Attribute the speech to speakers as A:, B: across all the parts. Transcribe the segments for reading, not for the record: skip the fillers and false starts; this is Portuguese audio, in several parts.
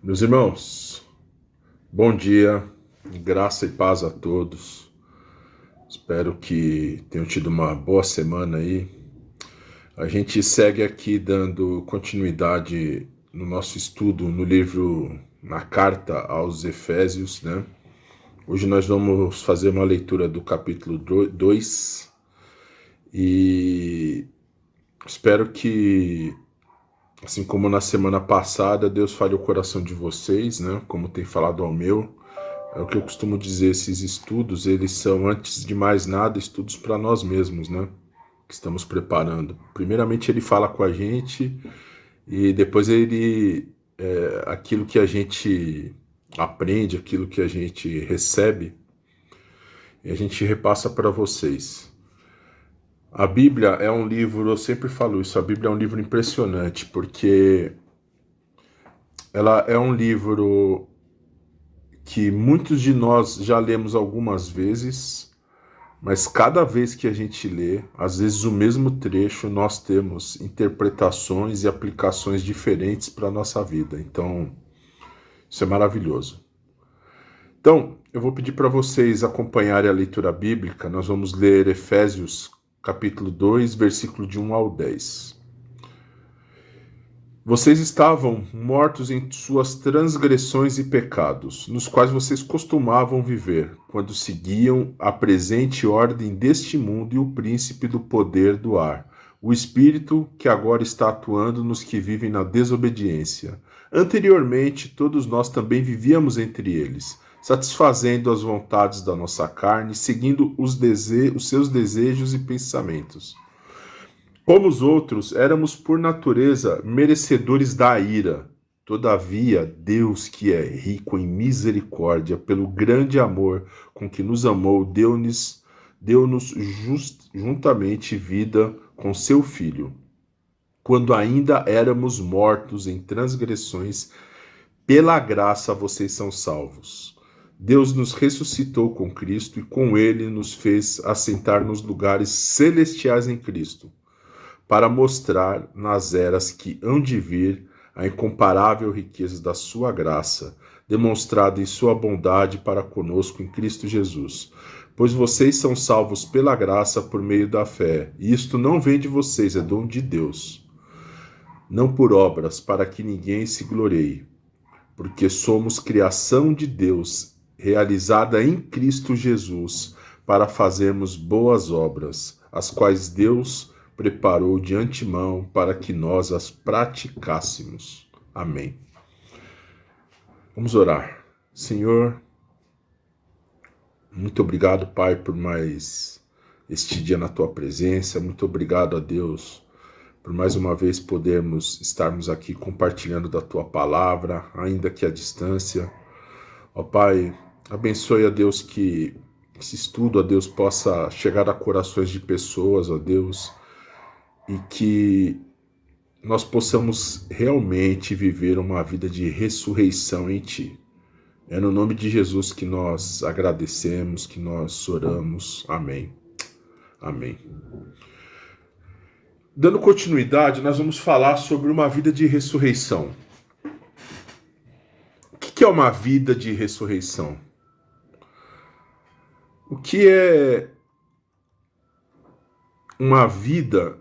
A: Meus irmãos, bom dia, graça e paz a todos. Espero que tenham tido uma boa semana aí. A gente segue aqui dando continuidade no nosso estudo no livro, na carta aos Efésios, né? Hoje nós vamos fazer uma leitura do capítulo 2 e espero que, assim como na semana passada, Deus fale o coração de vocês, né? Como tem falado ao meu. É o que eu costumo dizer, esses estudos, eles são, antes de mais nada, estudos para nós mesmos, né? Que estamos preparando. Primeiramente ele fala com a gente e depois aquilo que a gente aprende, aquilo que a gente recebe, e a gente repassa para vocês. A Bíblia é um livro, eu sempre falo isso, a Bíblia é um livro impressionante, porque ela é um livro que muitos de nós já lemos algumas vezes, mas cada vez que a gente lê, às vezes o mesmo trecho, nós temos interpretações e aplicações diferentes para a nossa vida. Então, isso é maravilhoso. Então, eu vou pedir para vocês acompanharem a leitura bíblica. Nós vamos ler Efésios, capítulo 2, versículo de 1 ao 10. Vocês estavam mortos em suas transgressões e pecados, nos quais vocês costumavam viver, quando seguiam a presente ordem deste mundo e o príncipe do poder do ar, o espírito que agora está atuando nos que vivem na desobediência. Anteriormente, todos nós também vivíamos entre eles, satisfazendo as vontades da nossa carne, seguindo os seus desejos e pensamentos. Como os outros, éramos por natureza merecedores da ira. Todavia, Deus, que é rico em misericórdia, pelo grande amor com que nos amou, deu-nos juntamente vida com seu Filho. Quando ainda éramos mortos em transgressões, pela graça vocês são salvos. Deus nos ressuscitou com Cristo e com ele nos fez assentar nos lugares celestiais em Cristo, para mostrar nas eras que hão de vir a incomparável riqueza da sua graça, demonstrada em sua bondade para conosco em Cristo Jesus. Pois vocês são salvos pela graça por meio da fé, e isto não vem de vocês, é dom de Deus, não por obras, para que ninguém se glorie, porque somos criação de Deus, realizada em Cristo Jesus, para fazermos boas obras, as quais Deus preparou de antemão para que nós as praticássemos. Amém. Vamos orar. Senhor, muito obrigado, Pai, por mais este dia na Tua presença. Muito obrigado a Deus por mais uma vez podermos estarmos aqui compartilhando da Tua palavra, ainda que à distância. Ó Pai, abençoe a Deus que esse estudo, a Deus, possa chegar a corações de pessoas, ó Deus, e que nós possamos realmente viver uma vida de ressurreição em Ti. É no nome de Jesus que nós agradecemos, que nós oramos. Amém. Amém. Dando continuidade, nós vamos falar sobre uma vida de ressurreição. O que é uma vida de ressurreição? O que é uma vida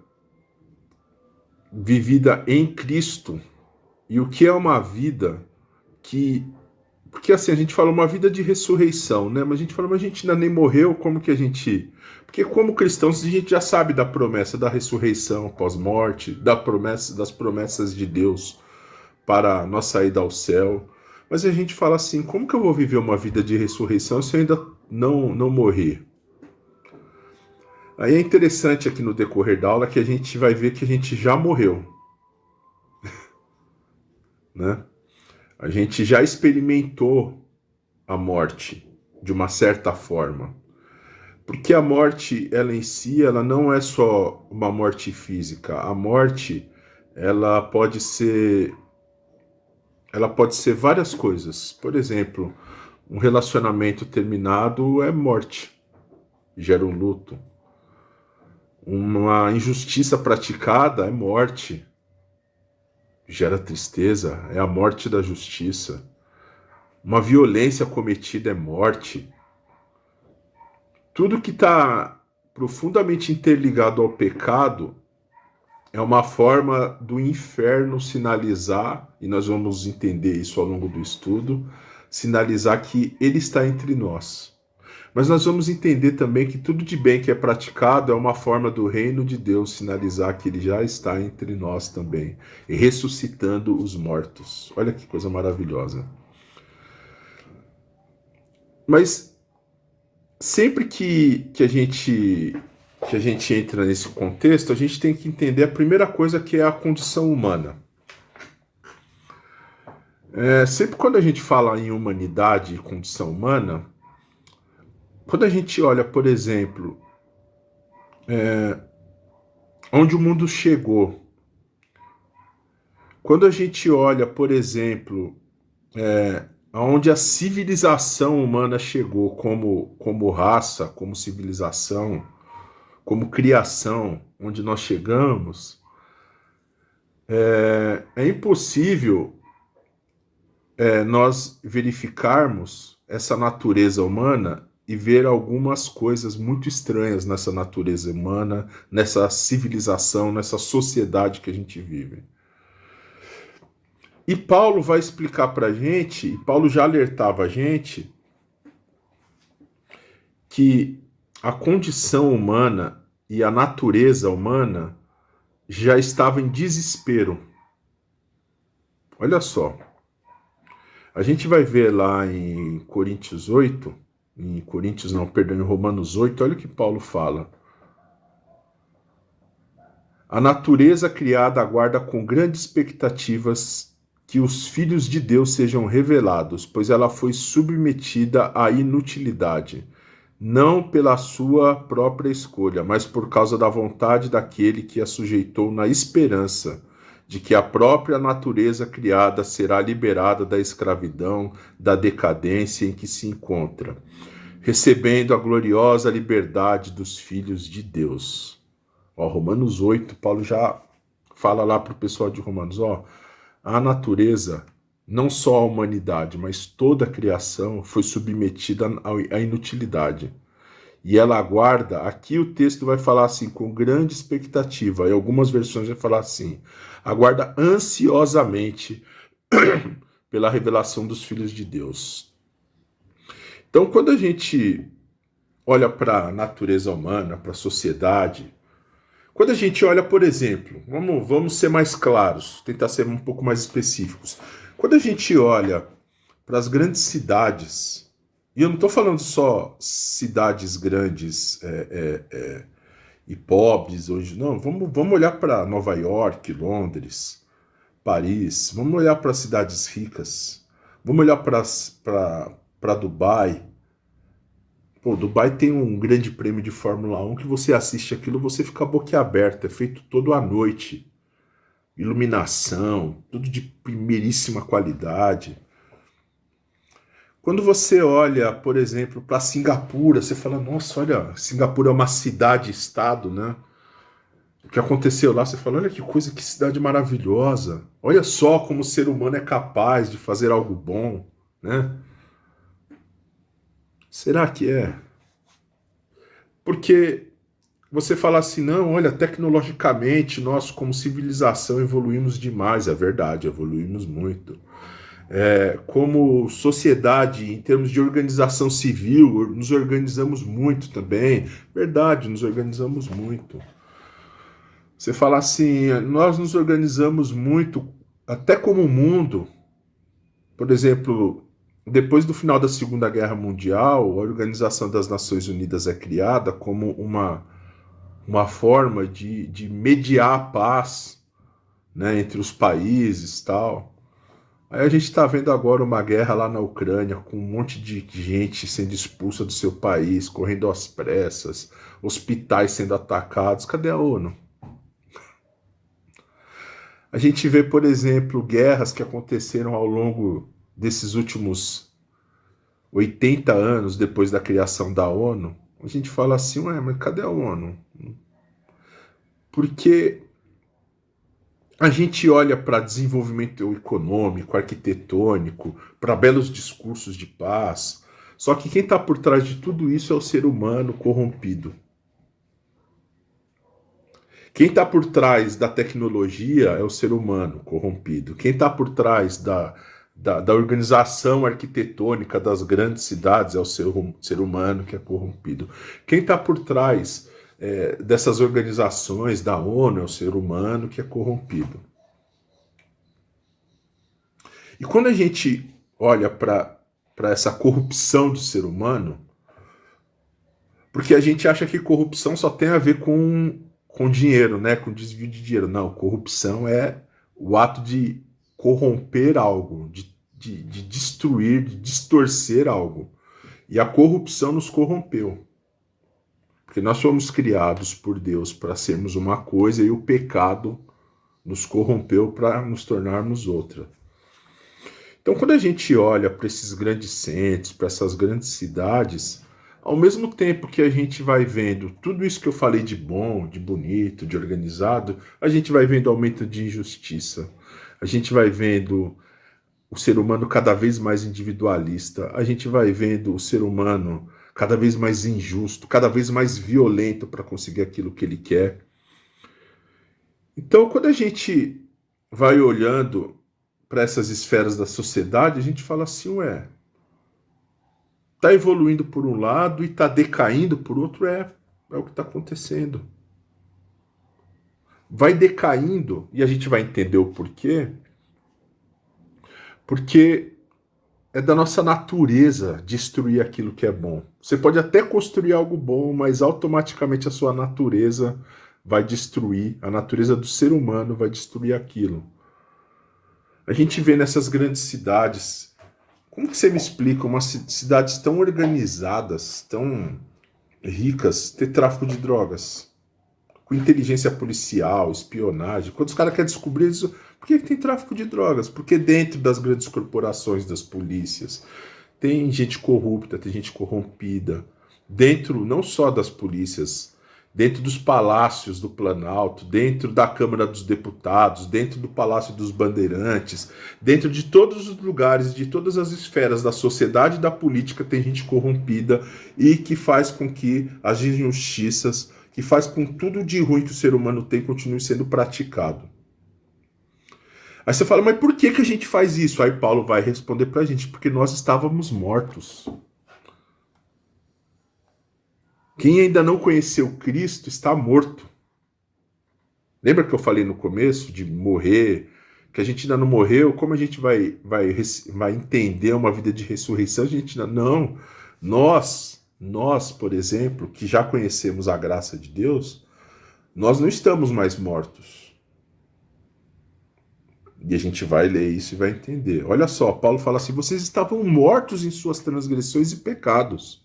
A: vivida em Cristo? E o que é uma vida que... Porque assim, a gente fala uma vida de ressurreição, né? Mas a gente fala, mas a gente ainda nem morreu, como que a gente... Porque como cristãos a gente já sabe da promessa da ressurreição pós-morte, das promessas de Deus para a nossa ida ao céu. Mas a gente fala assim, como que eu vou viver uma vida de ressurreição se eu ainda não morrer? Aí é interessante aqui no decorrer da aula que a gente vai ver que a gente já morreu, né? A gente já experimentou a morte de uma certa forma. Porque a morte, ela em si, ela não é só uma morte física. A morte, ela pode ser várias coisas. Por exemplo, um relacionamento terminado é morte, gera um luto. Uma injustiça praticada é morte. gera tristeza, é a morte da justiça. Uma violência cometida é morte. Tudo que está profundamente interligado ao pecado é uma forma do inferno sinalizar, e nós vamos entender isso ao longo do estudo, sinalizar que ele está entre nós. Mas nós vamos entender também que tudo de bem que é praticado é uma forma do reino de Deus sinalizar que ele já está entre nós também, ressuscitando os mortos. Olha que coisa maravilhosa. Mas sempre que a gente entra nesse contexto, a gente tem que entender a primeira coisa, que é a condição humana. Sempre quando a gente fala em humanidade e condição humana, quando a gente olha, por exemplo, onde o mundo chegou, quando a gente olha, por exemplo, aonde a civilização humana chegou como raça, como civilização, como criação, onde nós chegamos, é impossível nós verificarmos essa natureza humana e ver algumas coisas muito estranhas nessa natureza humana, nessa civilização, nessa sociedade que a gente vive. E Paulo vai explicar para a gente, e Paulo já alertava a gente, que a condição humana e a natureza humana já estava em desespero. Olha só. A gente vai ver lá em Coríntios 8, em Romanos 8, olha o que Paulo fala. A natureza criada aguarda com grandes expectativas que os filhos de Deus sejam revelados, pois ela foi submetida à inutilidade, não pela sua própria escolha, mas por causa da vontade daquele que a sujeitou na esperança de que a própria natureza criada será liberada da escravidão, da decadência em que se encontra, recebendo a gloriosa liberdade dos filhos de Deus. Romanos 8, Paulo já fala lá para o pessoal de Romanos, a natureza, não só a humanidade, mas toda a criação foi submetida à inutilidade. E ela aguarda, aqui o texto vai falar assim, com grande expectativa, em algumas versões vai falar assim, aguarda ansiosamente pela revelação dos filhos de Deus. Então, quando a gente olha para a natureza humana, para a sociedade, quando a gente olha, por exemplo, vamos ser mais claros, tentar ser um pouco mais específicos. Quando a gente olha para as grandes cidades, e eu não estou falando só cidades grandes e pobres hoje, não, vamos olhar para Nova York, Londres, Paris, vamos olhar para cidades ricas, vamos olhar para Dubai. Pô, Dubai tem um grande prêmio de Fórmula 1 que você assiste aquilo, você fica boquiaberta, é feito todo à noite. Iluminação, tudo de primeiríssima qualidade. Quando você olha, por exemplo, para Singapura, você fala, nossa, olha, Singapura é uma cidade-estado, né? O que aconteceu lá, você fala, olha que coisa, que cidade maravilhosa. Olha só como o ser humano é capaz de fazer algo bom, né? Será que é? Porque você fala assim, não, olha, tecnologicamente nós como civilização evoluímos demais, é verdade, evoluímos muito. Como sociedade, em termos de organização civil, nos organizamos muito também, verdade, nos organizamos muito. Você fala assim, nós nos organizamos muito, até como mundo, por exemplo, depois do final da Segunda Guerra Mundial, a Organização das Nações Unidas é criada como uma forma de mediar a paz, né, entre os países e tal. Aí a gente está vendo agora uma guerra lá na Ucrânia, com um monte de gente sendo expulsa do seu país, correndo às pressas, hospitais sendo atacados. Cadê a ONU? A gente vê, por exemplo, guerras que aconteceram ao longo desses últimos 80 anos depois da criação da ONU. A gente fala assim, ué, mas cadê a ONU? Porque A gente olha para desenvolvimento econômico, arquitetônico, para belos discursos de paz. Só que quem está por trás de tudo isso é o ser humano corrompido. Quem está por trás da tecnologia é o ser humano corrompido. Quem está por trás da organização arquitetônica das grandes cidades é o ser humano que é corrompido. Quem está por trás dessas organizações da ONU é o ser humano que é corrompido. E quando a gente olha para essa corrupção do ser humano, porque a gente acha que corrupção só tem a ver com dinheiro, né? Com desvio de dinheiro. Não, corrupção é o ato de corromper algo, de destruir, de distorcer algo. E a corrupção nos corrompeu. Porque nós fomos criados por Deus para sermos uma coisa e o pecado nos corrompeu para nos tornarmos outra. Então, quando a gente olha para esses grandes centros, para essas grandes cidades, ao mesmo tempo que a gente vai vendo tudo isso que eu falei de bom, de bonito, de organizado, a gente vai vendo aumento de injustiça. A gente vai vendo o ser humano cada vez mais individualista. A gente vai vendo o ser humano cada vez mais injusto, cada vez mais violento para conseguir aquilo que ele quer. Então, quando a gente vai olhando para essas esferas da sociedade, a gente fala assim, ué, tá evoluindo por um lado e tá decaindo por outro, é o que está acontecendo. Vai decaindo, e a gente vai entender o porquê, porque é da nossa natureza destruir aquilo que é bom. Você pode até construir algo bom, mas automaticamente a sua natureza vai destruir, a natureza do ser humano vai destruir aquilo. A gente vê nessas grandes cidades. Como que você me explica umas cidades tão organizadas, tão ricas, ter tráfico de drogas? Com inteligência policial, espionagem. Quando os caras querem descobrir isso, por que tem tráfico de drogas? Porque dentro das grandes corporações, das polícias, tem gente corrupta, tem gente corrompida. Dentro não só das polícias, dentro dos palácios do Planalto, dentro da Câmara dos Deputados, dentro do Palácio dos Bandeirantes, dentro de todos os lugares, de todas as esferas da sociedade e da política, tem gente corrompida e que faz com que as injustiças, que faz com que tudo de ruim que o ser humano tem continue sendo praticado. Aí você fala, mas por que a gente faz isso? Aí Paulo vai responder pra gente, porque nós estávamos mortos. Quem ainda não conheceu Cristo está morto. Lembra que eu falei no começo de morrer, que a gente ainda não morreu? Como a gente vai entender uma vida de ressurreição? A gente ainda não. Nós, por exemplo, que já conhecemos a graça de Deus, nós não estamos mais mortos. E a gente vai ler isso e vai entender. Olha só, Paulo fala assim: vocês estavam mortos em suas transgressões e pecados,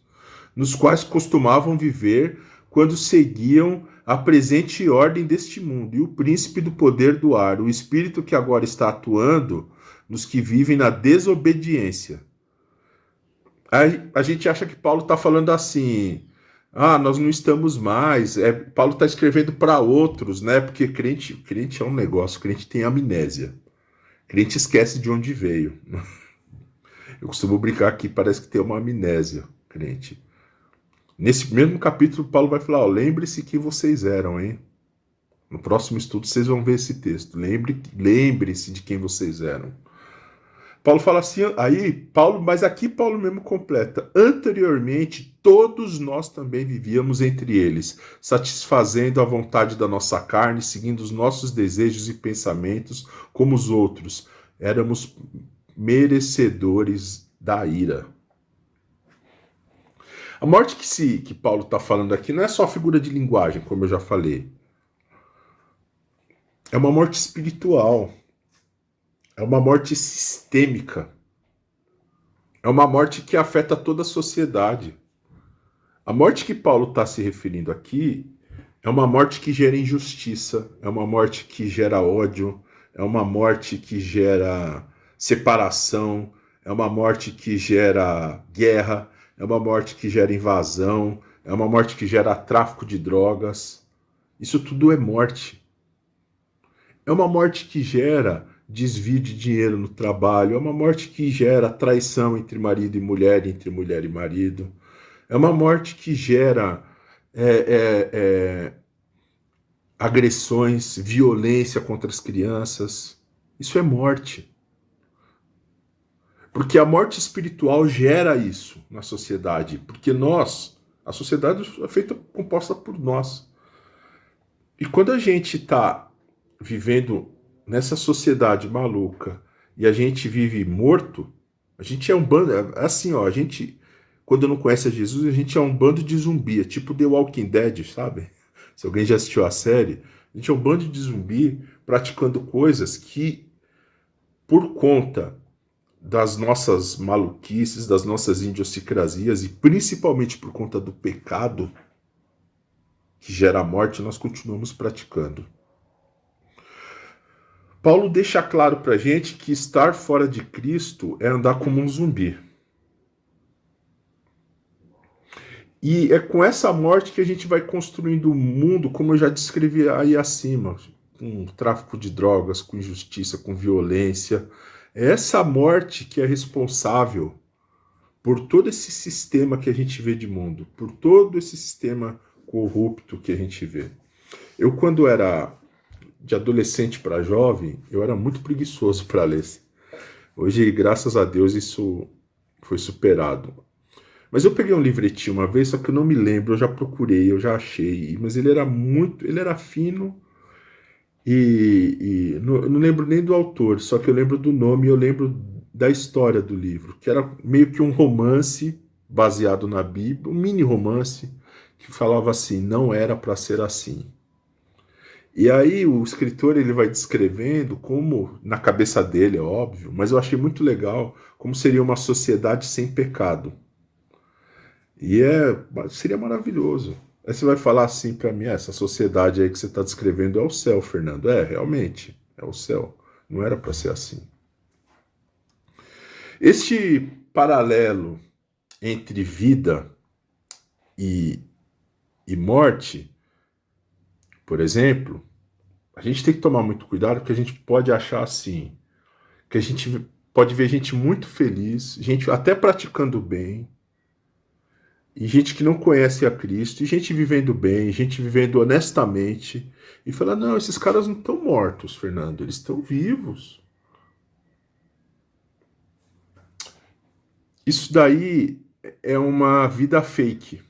A: nos quais costumavam viver quando seguiam a presente ordem deste mundo, e o príncipe do poder do ar, o espírito que agora está atuando nos que vivem na desobediência. Aí a gente acha que Paulo está falando assim, nós não estamos mais. Paulo está escrevendo para outros, né? Porque crente é um negócio, crente tem amnésia. Crente esquece de onde veio. Eu costumo brincar aqui, parece que tem uma amnésia, crente. Nesse mesmo capítulo, Paulo vai falar, lembre-se que vocês eram, hein? No próximo estudo vocês vão ver esse texto. Lembre-se de quem vocês eram. Paulo fala assim, mas aqui Paulo mesmo completa. Anteriormente, todos nós também vivíamos entre eles, satisfazendo a vontade da nossa carne, seguindo os nossos desejos e pensamentos como os outros. Éramos merecedores da ira. A morte que Paulo está falando aqui não é só figura de linguagem, como eu já falei. É uma morte espiritual. É uma morte sistêmica. É uma morte que afeta toda a sociedade. A morte que Paulo está se referindo aqui é uma morte que gera injustiça, é uma morte que gera ódio, é uma morte que gera separação, é uma morte que gera guerra, é uma morte que gera invasão, é uma morte que gera tráfico de drogas. Isso tudo é morte. É uma morte que gera desvio de dinheiro no trabalho, é uma morte que gera traição entre marido e mulher, entre mulher e marido, é uma morte que gera é, é, é, agressões, violência contra as crianças. Isso é morte. Porque a morte espiritual gera isso na sociedade. Porque nós, a sociedade é feita, composta por nós. E quando a gente está vivendo nessa sociedade maluca e a gente vive morto, a gente é um bando. Assim, ó, a gente, quando não conhece a Jesus, a gente é um bando de zumbi. É tipo The Walking Dead, sabe? Se alguém já assistiu a série, a gente é um bando de zumbi praticando coisas que, por conta das nossas maluquices, das nossas idiosincrasias e principalmente por conta do pecado que gera a morte, nós continuamos praticando. Paulo deixa claro para a gente que estar fora de Cristo é andar como um zumbi. E é com essa morte que a gente vai construindo o mundo, como eu já descrevi aí acima, com tráfico de drogas, com injustiça, com violência. É essa morte que é responsável por todo esse sistema que a gente vê de mundo, por todo esse sistema corrupto que a gente vê. Eu, quando era de adolescente para jovem, eu era muito preguiçoso para ler. Hoje, graças a Deus, isso foi superado. Mas eu peguei um livretinho uma vez, só que eu não me lembro, eu já procurei, eu já achei, mas ele era fino eu não lembro nem do autor, só que eu lembro do nome e eu lembro da história do livro, que era meio que um romance baseado na Bíblia, um mini romance que falava assim, não era para ser assim. E aí o escritor ele vai descrevendo como, na cabeça dele, é óbvio, mas eu achei muito legal como seria uma sociedade sem pecado. Seria maravilhoso. Aí você vai falar assim para mim, essa sociedade aí que você está descrevendo é o céu, Fernando. É, realmente, é o céu. Não era para ser assim. Este paralelo entre vida e, e morte, por exemplo, a gente tem que tomar muito cuidado porque a gente pode achar assim, que a gente pode ver gente muito feliz, gente até praticando bem, e gente que não conhece a Cristo, e gente vivendo bem, gente vivendo honestamente, e falar, não, esses caras não estão mortos, Fernando, eles estão vivos. Isso daí é uma vida fake.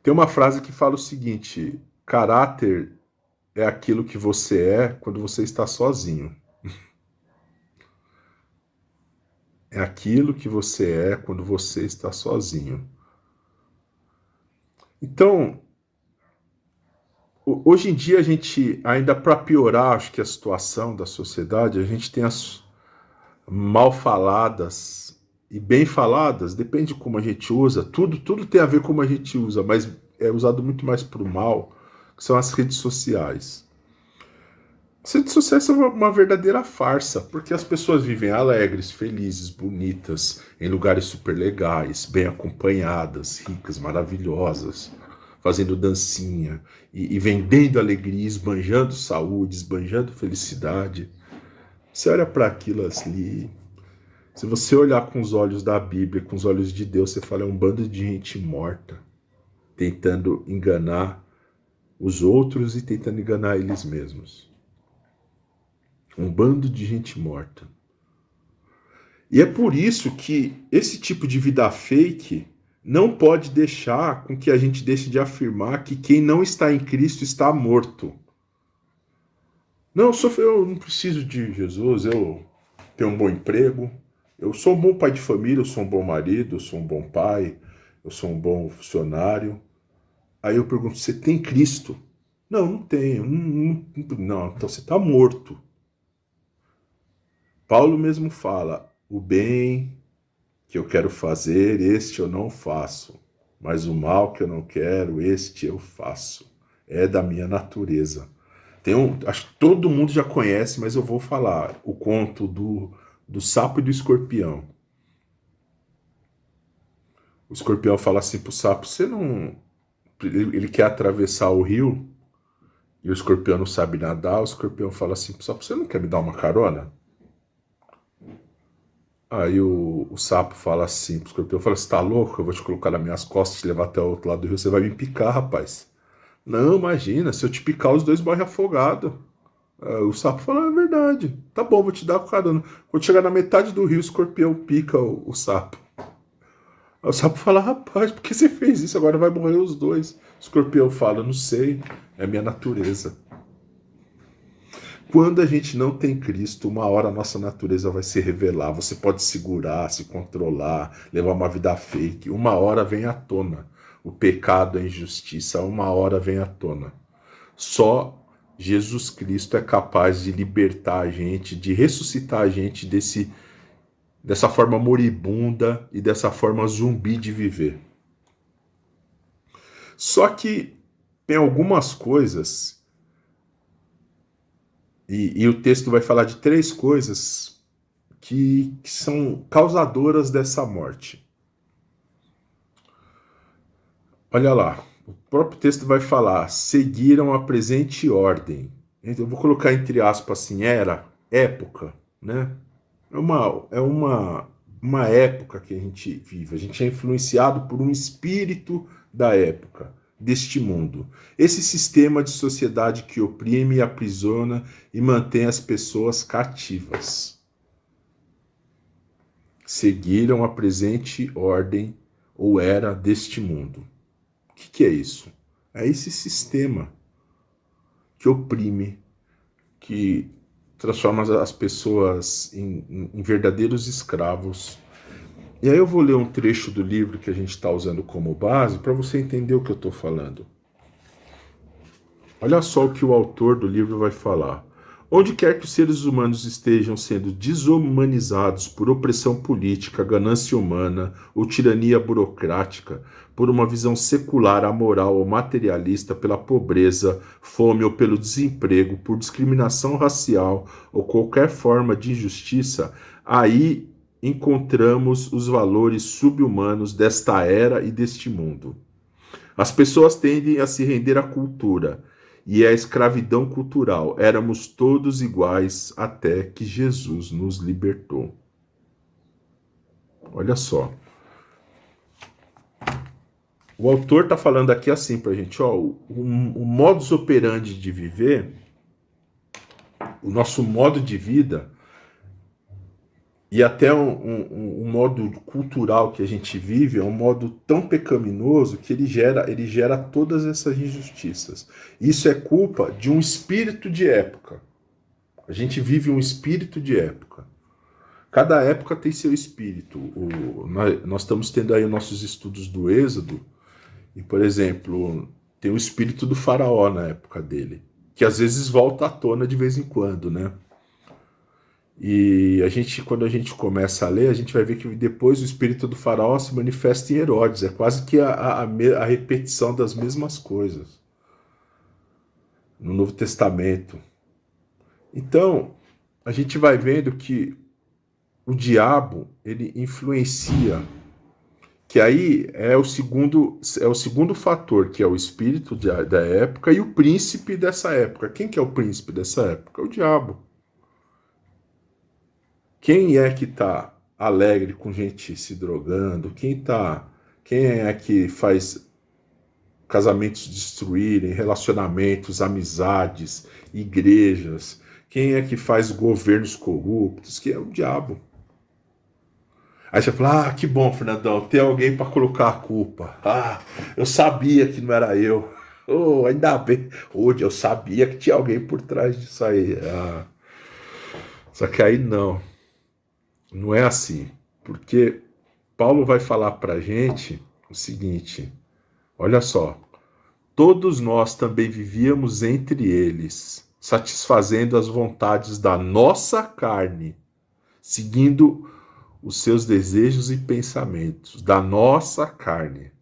A: Tem uma frase que fala o seguinte, caráter é aquilo que você é quando você está sozinho. É aquilo que você é quando você está sozinho. Então, hoje em dia a gente, ainda para piorar, acho que a situação da sociedade, a gente tem as mal faladas e bem faladas, depende de como a gente usa, tudo tem a ver com como a gente usa, mas é usado muito mais para o mal, que são as redes sociais. As redes sociais são uma verdadeira farsa, porque as pessoas vivem alegres, felizes, bonitas, em lugares super legais, bem acompanhadas, ricas, maravilhosas, fazendo dancinha e vendendo alegria, esbanjando saúde, esbanjando felicidade. Você olha para aquilo ali, se você olhar com os olhos da Bíblia, com os olhos de Deus, você fala, é um bando de gente morta, tentando enganar os outros e tentando enganar eles mesmos. Um bando de gente morta. E é por isso que esse tipo de vida fake não pode deixar com que a gente deixe de afirmar que quem não está em Cristo está morto. Não, eu não preciso de Jesus, eu tenho um bom emprego, eu sou um bom pai de família, eu sou um bom marido, eu sou um bom pai, eu sou um bom funcionário. Aí eu pergunto, você tem Cristo? Não, não tenho. Não, então você está morto. Paulo mesmo fala, o bem que eu quero fazer, este eu não faço, mas o mal que eu não quero, este eu faço. É da minha natureza. Acho que todo mundo já conhece, mas eu vou falar o conto do sapo e do escorpião. O escorpião fala assim pro sapo, você não... Ele quer atravessar o rio, E o escorpião não sabe nadar, o escorpião fala assim, só você não quer me dar uma carona? Aí o sapo fala assim, pro escorpião fala, você tá louco? Eu vou te colocar nas minhas costas, te levar até o outro lado do rio, você vai me picar, rapaz. Não, imagina, se eu te picar, os dois morrem afogados. O sapo fala, é verdade, tá bom, vou te dar o carona. Quando chegar na metade do rio, o escorpião pica o sapo. Aí o sapo fala, rapaz, por que você fez isso? Agora vai morrer os dois. O escorpião fala, não sei, é minha natureza. Quando a gente não tem Cristo, uma hora a nossa natureza vai se revelar. Você pode segurar, se controlar, levar uma vida fake. Uma hora vem à tona. O pecado, a injustiça, uma hora vem à tona. Só Jesus Cristo é capaz de libertar a gente, de ressuscitar a gente dessa forma moribunda e dessa forma zumbi de viver. Só que tem algumas coisas, e o texto vai falar de 3 coisas que são causadoras dessa morte. Olha lá, o próprio texto vai falar, seguiram a presente ordem. Eu vou colocar entre aspas assim, era, época, né? É uma época que a gente vive. A gente é influenciado por um espírito da época, deste mundo. Esse sistema de sociedade que oprime, aprisiona e mantém as pessoas cativas. Seguiram a presente ordem ou era deste mundo. O que é isso? É esse sistema que oprime, que transforma as pessoas em verdadeiros escravos. E aí eu vou ler um trecho do livro que a gente está usando como base para você entender o que eu estou falando. Olha só o que o autor do livro vai falar. Onde quer que os seres humanos estejam sendo desumanizados por opressão política, ganância humana ou tirania burocrática, por uma visão secular, amoral ou materialista, pela pobreza, fome ou pelo desemprego, por discriminação racial ou qualquer forma de injustiça, aí encontramos os valores sub-humanos desta era e deste mundo. As pessoas tendem a se render à cultura e à escravidão cultural. Éramos todos iguais até que Jesus nos libertou. Olha só. O autor está falando aqui assim para a gente, ó, o modus operandi de viver, o nosso modo de vida e até um modo cultural que a gente vive é um modo tão pecaminoso que ele gera todas essas injustiças. Isso é culpa de um espírito de época. A gente vive um espírito de época. Cada época tem seu espírito. Nós estamos tendo aí nossos estudos do Êxodo, e, por exemplo, tem o espírito do faraó na época dele, que às vezes volta à tona de vez em quando, né? E quando a gente começa a ler, a gente vai ver que depois o espírito do faraó se manifesta em Herodes. É quase que a repetição das mesmas coisas no Novo Testamento. Então, a gente vai vendo que o diabo, ele influencia, que aí é o segundo fator, que é o espírito da época e o príncipe dessa época. Quem que é o príncipe dessa época? O diabo. Quem é que está alegre com gente se drogando? Quem é que faz casamentos destruírem, relacionamentos, amizades, igrejas? Quem é que faz governos corruptos? Que é o diabo. Aí você fala, que bom, Fernandão, tem alguém para colocar a culpa. Eu sabia que não era eu. Oh, ainda bem. Hoje eu sabia que tinha alguém por trás disso aí. Só que aí não é assim. Porque Paulo vai falar para a gente o seguinte, olha só, todos nós também vivíamos entre eles, satisfazendo as vontades da nossa carne, seguindo os seus desejos e pensamentos, da nossa carne.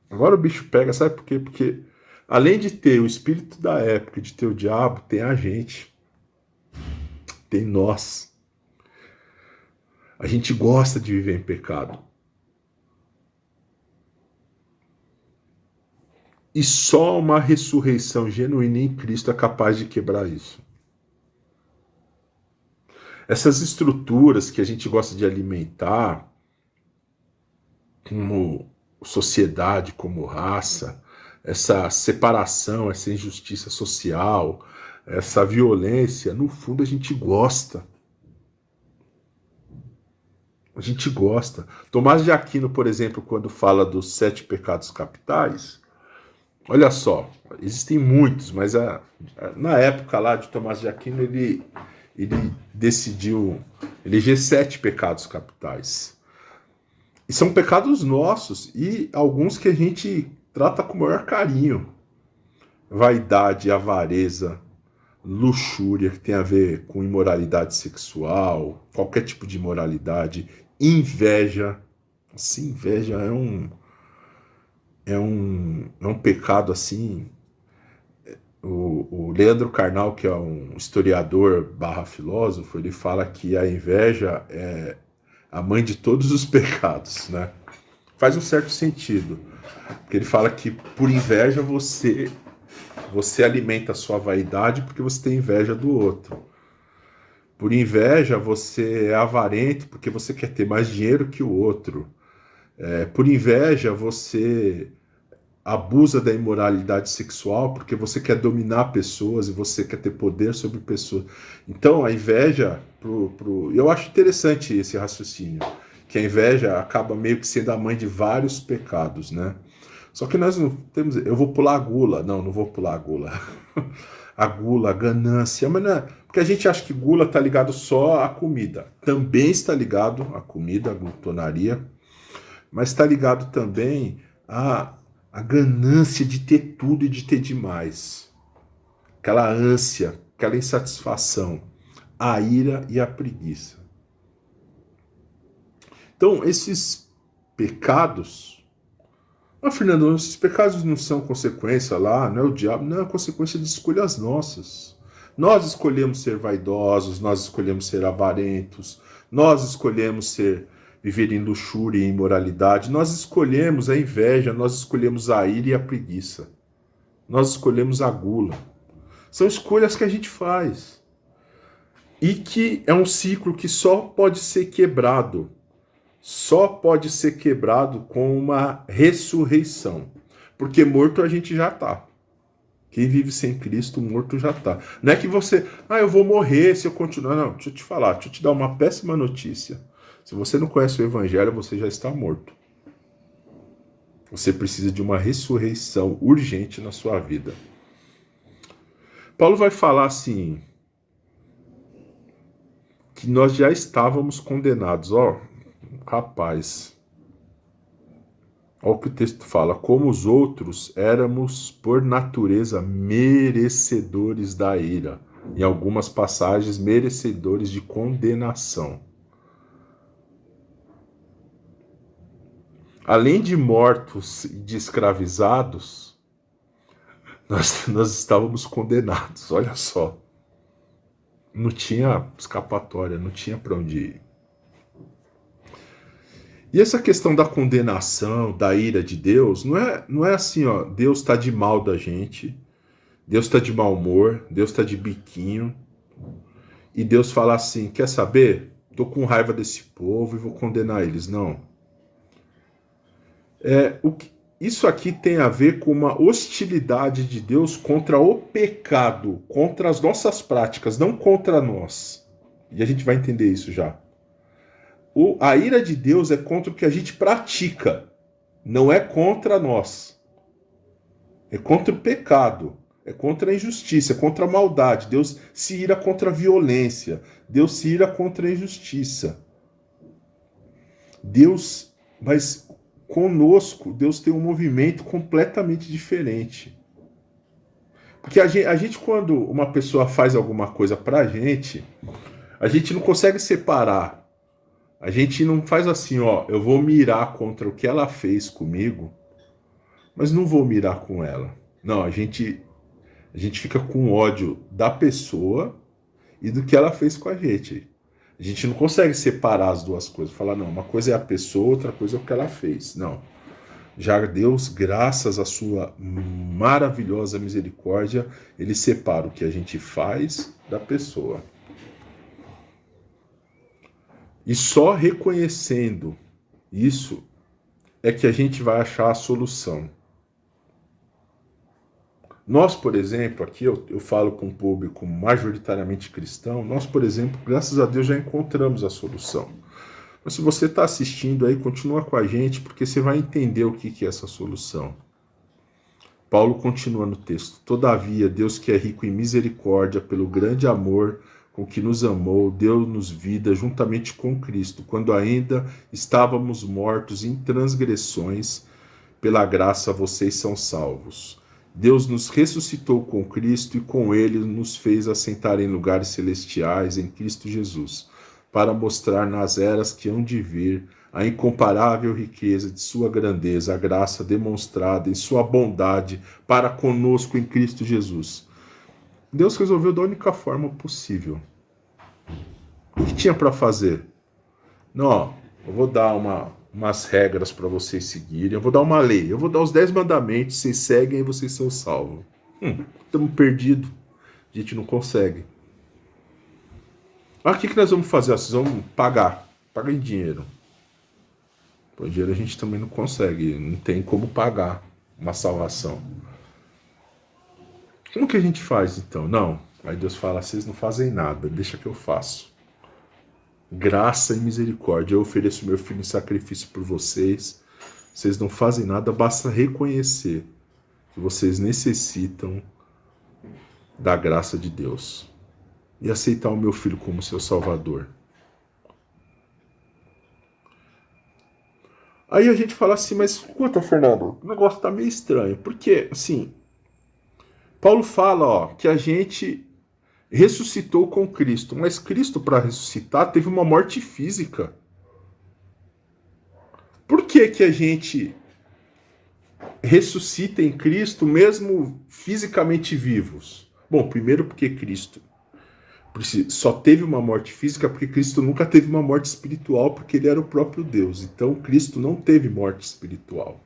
A: Agora o bicho pega, sabe por quê? Porque além de ter o espírito da época, de ter o diabo, tem a gente, tem nós. A gente gosta de viver em pecado. E só uma ressurreição genuína em Cristo é capaz de quebrar isso. Essas estruturas que a gente gosta de alimentar, como sociedade, como raça, essa separação, essa injustiça social, essa violência, no fundo a gente gosta. A gente gosta. Tomás de Aquino, por exemplo, quando fala dos 7 pecados capitais, olha só, existem muitos, mas na época lá de Tomás de Aquino, ele decidiu eleger 7 pecados capitais. E são pecados nossos e alguns que a gente trata com o maior carinho. Vaidade, avareza, luxúria, que tem a ver com imoralidade sexual, qualquer tipo de imoralidade, inveja. Assim, inveja é um pecado assim. O Leandro Carnal, que é um historiador barra filósofo, ele fala que a inveja é a mãe de todos os pecados, né? Faz um certo sentido, porque ele fala que por inveja você alimenta a sua vaidade porque você tem inveja do outro. Por inveja você é avarento porque você quer ter mais dinheiro que o outro. Por inveja você abusa da imoralidade sexual porque você quer dominar pessoas e você quer ter poder sobre pessoas. Então a inveja, eu acho interessante esse raciocínio, que a inveja acaba meio que sendo a mãe de vários pecados, né? Só que nós não temos. Eu vou pular a gula. Não vou pular a gula. A gula, a ganância. Mas não é, porque a gente acha que gula está ligado só à comida. Também está ligado à comida, à glutonaria. Mas está ligado também à ganância de ter tudo e de ter demais. Aquela ânsia, aquela insatisfação. A ira e a preguiça. Então, esses pecados. Mas, Fernando, esses pecados não são consequência lá, não é o diabo, não é consequência de escolhas nossas. Nós escolhemos ser vaidosos, nós escolhemos ser avarentos, nós escolhemos viver em luxúria e imoralidade, nós escolhemos a inveja, nós escolhemos a ira e a preguiça. Nós escolhemos a gula. São escolhas que a gente faz. E que é um ciclo que só pode ser quebrado. Só pode ser quebrado com uma ressurreição. Porque morto a gente já está. Quem vive sem Cristo, morto já está. Não é que você, eu vou morrer se eu continuar. Não, deixa eu te falar, deixa eu te dar uma péssima notícia. Se você não conhece o Evangelho, você já está morto. Você precisa de uma ressurreição urgente na sua vida. Paulo vai falar assim, que nós já estávamos condenados. Rapaz, olha o que o texto fala. Como os outros, éramos por natureza merecedores da ira. Em algumas passagens, merecedores de condenação. Além de mortos e de escravizados, nós estávamos condenados. Olha só. Não tinha escapatória, não tinha para onde ir. E essa questão da condenação, da ira de Deus, não é assim, Deus está de mal da gente, Deus está de mau humor, Deus está de biquinho, e Deus fala assim, quer saber? Estou com raiva desse povo e vou condenar eles. Não. Isso aqui tem a ver com uma hostilidade de Deus contra o pecado, contra as nossas práticas, não contra nós. E a gente vai entender isso já. A ira de Deus é contra o que a gente pratica, não é contra nós. É contra o pecado, é contra a injustiça, é contra a maldade. Deus se ira contra a violência, Deus se ira contra a injustiça. Mas conosco, Deus tem um movimento completamente diferente. Porque a gente quando uma pessoa faz alguma coisa pra gente, a gente não consegue separar. A gente não faz assim, eu vou mirar contra o que ela fez comigo, mas não vou mirar com ela. Não, a gente fica com ódio da pessoa e do que ela fez com a gente. A gente não consegue separar as duas coisas. Falar, não, uma coisa é a pessoa, outra coisa é o que ela fez. Não. Já Deus, graças à sua maravilhosa misericórdia, ele separa o que a gente faz da pessoa. E só reconhecendo isso é que a gente vai achar a solução. Nós, por exemplo, aqui eu falo com um público majoritariamente cristão, nós, por exemplo, graças a Deus já encontramos a solução. Mas se você está assistindo aí, continua com a gente, porque você vai entender o que é essa solução. Paulo continua no texto. Todavia, Deus que é rico em misericórdia, pelo grande amor com que nos amou, deu-nos vida juntamente com Cristo, quando ainda estávamos mortos em transgressões, pela graça vocês são salvos. Deus nos ressuscitou com Cristo e com ele nos fez assentar em lugares celestiais em Cristo Jesus, para mostrar nas eras que hão de vir a incomparável riqueza de sua grandeza, a graça demonstrada em sua bondade para conosco em Cristo Jesus. Deus resolveu da única forma possível. O que tinha para fazer? Não, eu vou dar umas regras para vocês seguirem, eu vou dar uma lei, eu vou dar os 10 mandamentos, vocês seguem e vocês são salvos. Estamos perdidos, a gente não consegue. O que nós vamos fazer? Vocês vão pagar em dinheiro. Por dinheiro a gente também não consegue, não tem como pagar uma salvação. Como que a gente faz então? Não, aí Deus fala, vocês não fazem nada, deixa que eu faço. Graça e misericórdia, eu ofereço meu filho em sacrifício por vocês, vocês não fazem nada, basta reconhecer que vocês necessitam da graça de Deus e aceitar o meu filho como seu salvador. Aí a gente fala assim, mas escuta, Fernando, o negócio tá meio estranho. Porque, assim, Paulo fala, que a gente ressuscitou com Cristo. Mas Cristo, para ressuscitar, teve uma morte física. Por que a gente ressuscita em Cristo, mesmo fisicamente vivos? Bom, primeiro porque Cristo só teve uma morte física porque Cristo nunca teve uma morte espiritual, porque ele era o próprio Deus. Então Cristo não teve morte espiritual.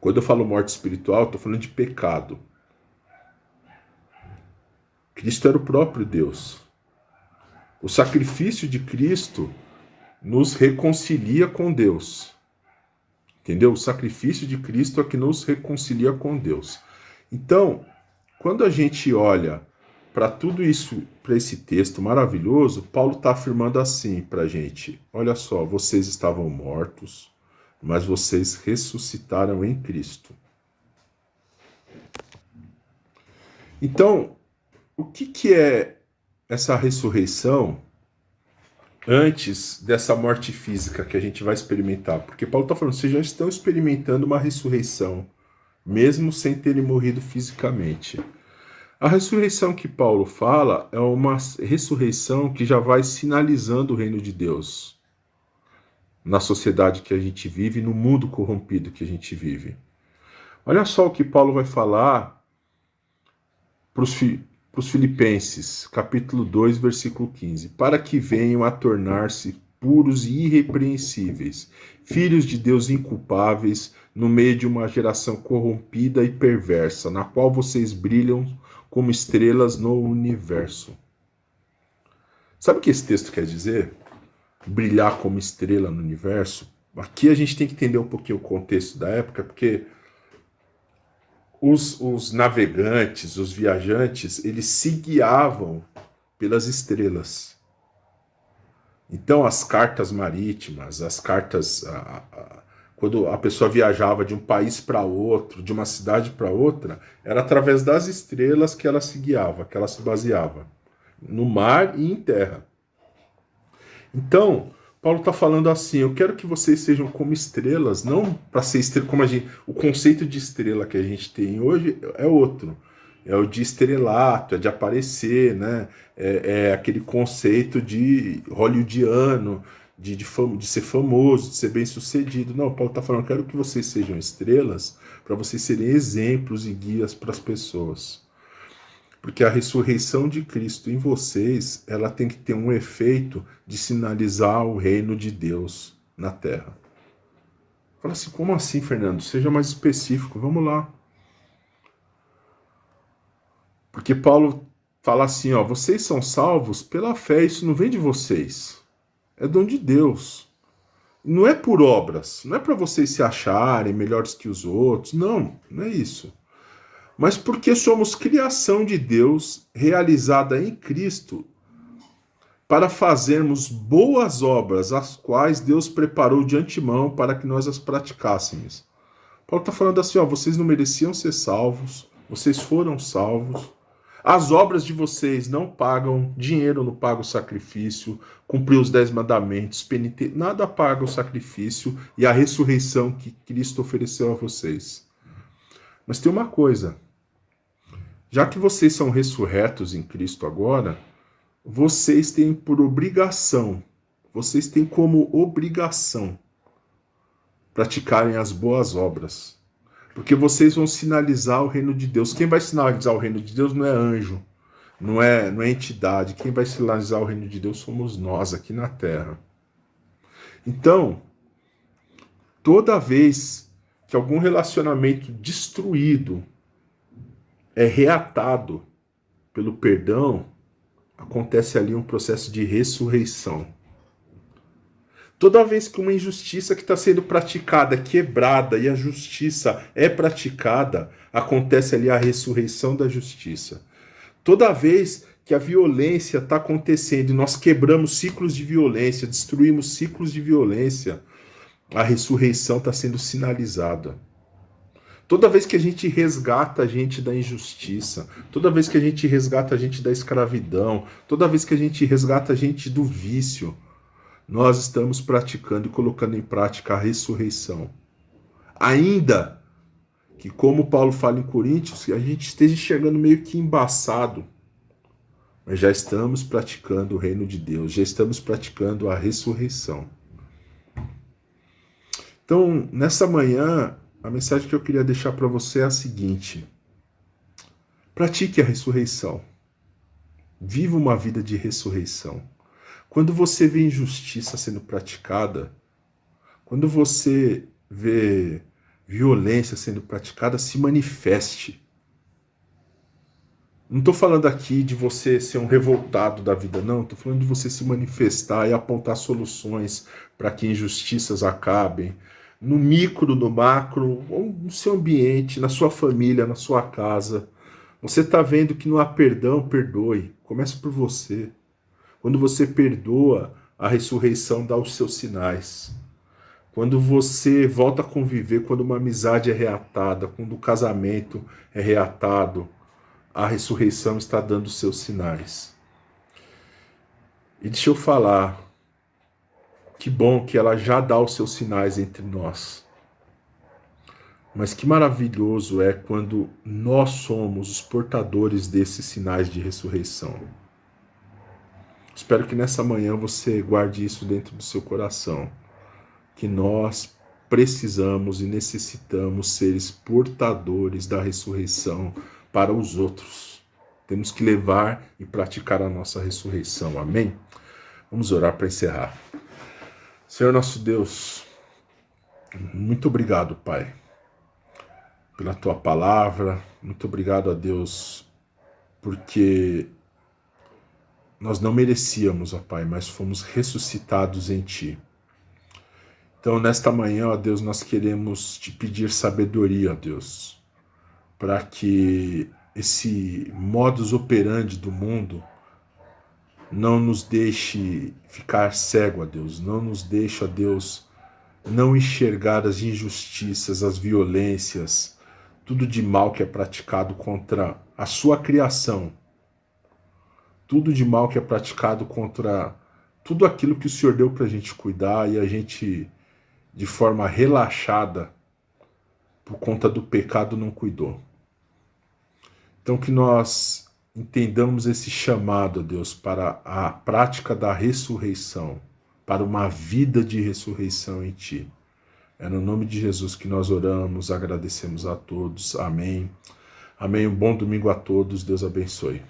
A: Quando eu falo morte espiritual, eu estou falando de pecado. Cristo era o próprio Deus. O sacrifício de Cristo nos reconcilia com Deus. Entendeu? O sacrifício de Cristo é que nos reconcilia com Deus. Então, quando a gente olha para tudo isso, para esse texto maravilhoso, Paulo está afirmando assim para a gente: olha só, vocês estavam mortos, mas vocês ressuscitaram em Cristo. Então, o que é essa ressurreição antes dessa morte física que a gente vai experimentar? Porque Paulo está falando, vocês já estão experimentando uma ressurreição, mesmo sem terem morrido fisicamente. A ressurreição que Paulo fala é uma ressurreição que já vai sinalizando o reino de Deus na sociedade que a gente vive, no mundo corrompido que a gente vive. Olha só o que Paulo vai falar para os Filipenses, capítulo 2, versículo 15. Para que venham a tornar-se puros e irrepreensíveis, filhos de Deus inculpáveis, no meio de uma geração corrompida e perversa, na qual vocês brilham como estrelas no universo. Sabe o que esse texto quer dizer? Brilhar como estrela no universo? Aqui a gente tem que entender um pouquinho o contexto da época, porque os navegantes, os viajantes, eles se guiavam pelas estrelas. Então as cartas marítimas, as cartas... quando a pessoa viajava de um país para outro, de uma cidade para outra, era através das estrelas que ela se guiava, que ela se baseava, no mar e em terra. Então, Paulo está falando assim, eu quero que vocês sejam como estrelas, não para ser estrela, como o conceito de estrela que a gente tem hoje é outro. É o de estrelato, é de aparecer, né? É aquele conceito de hollywoodiano, de ser famoso, de ser bem sucedido. Não, Paulo está falando, eu quero que vocês sejam estrelas para vocês serem exemplos e guias para as pessoas. Porque a ressurreição de Cristo em vocês, ela tem que ter um efeito de sinalizar o reino de Deus na terra. Fala assim, como assim, Fernando? Seja mais específico, vamos lá. Porque Paulo fala assim, ó, vocês são salvos pela fé, isso não vem de vocês. É dom de Deus. Não é por obras, não é para vocês se acharem melhores que os outros, não, não é isso. Mas porque somos criação de Deus, realizada em Cristo, para fazermos boas obras, as quais Deus preparou de antemão para que nós as praticássemos. Paulo está falando assim, ó, vocês não mereciam ser salvos, vocês foram salvos. As obras de vocês não pagam, dinheiro não paga o sacrifício, cumprir os 10 mandamentos, nada paga o sacrifício e a ressurreição que Cristo ofereceu a vocês. Mas tem uma coisa, já que vocês são ressurretos em Cristo agora, vocês têm por obrigação, vocês têm como obrigação praticarem as boas obras. Porque vocês vão sinalizar o reino de Deus. Quem vai sinalizar o reino de Deus não é anjo, não é entidade. Quem vai sinalizar o reino de Deus somos nós aqui na Terra. Então, toda vez que algum relacionamento destruído é reatado pelo perdão, acontece ali um processo de ressurreição. Toda vez que uma injustiça que está sendo praticada é quebrada e a justiça é praticada, acontece ali a ressurreição da justiça. Toda vez que a violência está acontecendo e nós quebramos ciclos de violência, destruímos ciclos de violência, a ressurreição está sendo sinalizada. Toda vez que a gente resgata a gente da injustiça, toda vez que a gente resgata a gente da escravidão, toda vez que a gente resgata a gente do vício, nós estamos praticando e colocando em prática a ressurreição. Ainda que, como Paulo fala em Coríntios, a gente esteja chegando meio que embaçado, mas já estamos praticando o reino de Deus, já estamos praticando a ressurreição. Então, nessa manhã, a mensagem que eu queria deixar para você é a seguinte: pratique a ressurreição. Viva uma vida de ressurreição. Quando você vê injustiça sendo praticada, quando você vê violência sendo praticada, se manifeste. Não estou falando aqui de você ser um revoltado da vida, não. Estou falando de você se manifestar e apontar soluções para que injustiças acabem. No micro, no macro, ou no seu ambiente, na sua família, na sua casa. Você está vendo que não há perdão, perdoe. Comece por você. Quando você perdoa, a ressurreição dá os seus sinais. Quando você volta a conviver, quando uma amizade é reatada, quando o casamento é reatado, a ressurreição está dando os seus sinais. E deixa eu falar, que bom que ela já dá os seus sinais entre nós. Mas que maravilhoso é quando nós somos os portadores desses sinais de ressurreição. Espero que nessa manhã você guarde isso dentro do seu coração. Que nós precisamos e necessitamos ser portadores da ressurreição para os outros. Temos que levar e praticar a nossa ressurreição. Amém? Vamos orar para encerrar. Senhor nosso Deus, muito obrigado, Pai, pela Tua palavra. Muito obrigado a Deus, porque nós não merecíamos, ó Pai, mas fomos ressuscitados em Ti. Então, nesta manhã, ó Deus, nós queremos Te pedir sabedoria, ó Deus, para que esse modus operandi do mundo não nos deixe ficar cego, ó Deus, não nos deixe, ó Deus, não enxergar as injustiças, as violências, tudo de mal que é praticado contra a Sua criação, tudo de mal que é praticado contra tudo aquilo que o Senhor deu para a gente cuidar e a gente, de forma relaxada, por conta do pecado, não cuidou. Então que nós entendamos esse chamado, Deus, para a prática da ressurreição, para uma vida de ressurreição em Ti. É no nome de Jesus que nós oramos, agradecemos a todos. Amém. Amém. Um bom domingo a todos. Deus abençoe.